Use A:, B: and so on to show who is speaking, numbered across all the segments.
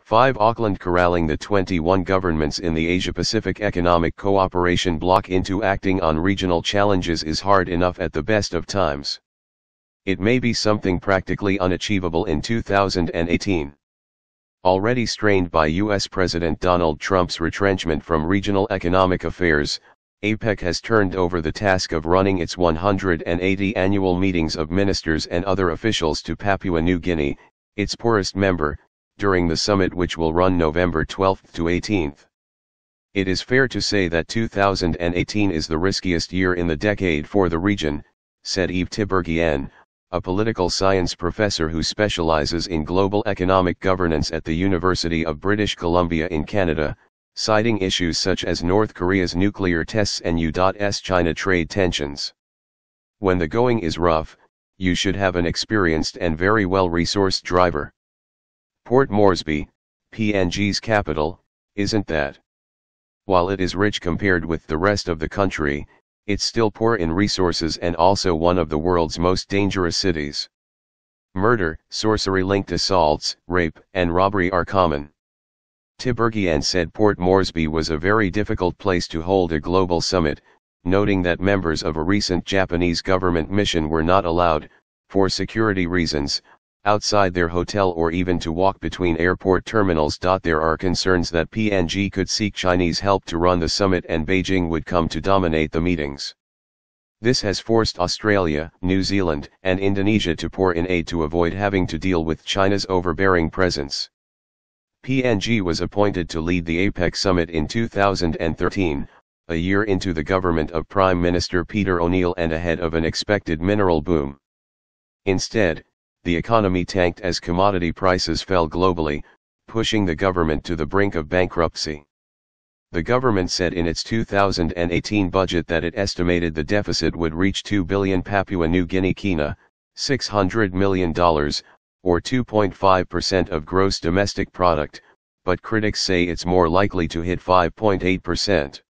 A: 5. Auckland corralling the 21 governments in the Asia-Pacific Economic Cooperation Bloc into acting on regional challenges is hard enough at the best of times. It may be something practically unachievable in 2018. Already strained by U.S. President Donald Trump's retrenchment from regional economic affairs, APEC has turned over the task of running its 180 annual meetings of ministers and other officials to Papua New Guinea, its poorest member, during the summit which will run November 12 to 18. It is fair to say that 2018 is the riskiest year in the decade for the region, said Yves Tiberghien, a political science professor who specializes in global economic governance at the University of British Columbia in Canada, citing issues such as North Korea's nuclear tests and U.S. China trade tensions. When the going is rough, you should have an experienced and very well-resourced driver. Port Moresby, PNG's capital, isn't that. While it is rich compared with the rest of the country, it's still poor in resources and also one of the world's most dangerous cities. Murder, sorcery-linked assaults, rape, and robbery are common. Tiberghien said Port Moresby was a very difficult place to hold a global summit, noting that members of a recent Japanese government mission were not allowed, for security reasons, outside their hotel or even to walk between airport terminals. There are concerns that PNG could seek Chinese help to run the summit and Beijing would come to dominate the meetings. This has forced Australia, New Zealand, and Indonesia to pour in aid to avoid having to deal with China's overbearing presence. PNG was appointed to lead the APEC summit in 2013, a year into the government of Prime Minister Peter O'Neill and ahead of an expected mineral boom. Instead, the economy tanked as commodity prices fell globally, pushing the government to the brink of bankruptcy. The government said in its 2018 budget that it estimated the deficit would reach 2 billion Papua New Guinea kina, $600 million, or 2.5% of gross domestic product, but critics say it's more likely to hit 5.8%.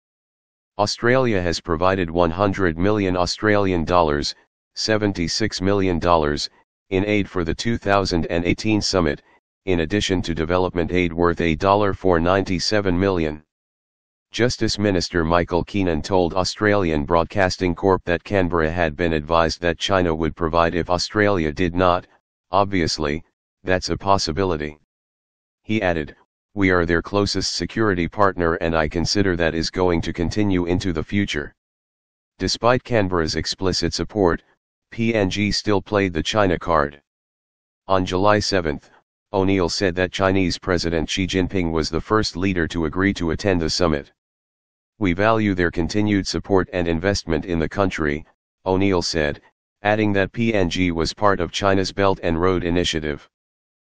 A: Australia has provided $100 million Australian dollars, $76 million, in aid for the 2018 summit, in addition to development aid worth $497 million. Justice Minister Michael Keenan told Australian Broadcasting Corp that Canberra had been advised that China would provide if Australia did not. Obviously, that's a possibility. He added, "We are their closest security partner and I consider that is going to continue into the future." Despite Canberra's explicit support, PNG still played the China card. On July 7, O'Neill said that Chinese President Xi Jinping was the first leader to agree to attend the summit. "We value their continued support and investment in the country," O'Neill said, adding that PNG was part of China's Belt and Road Initiative.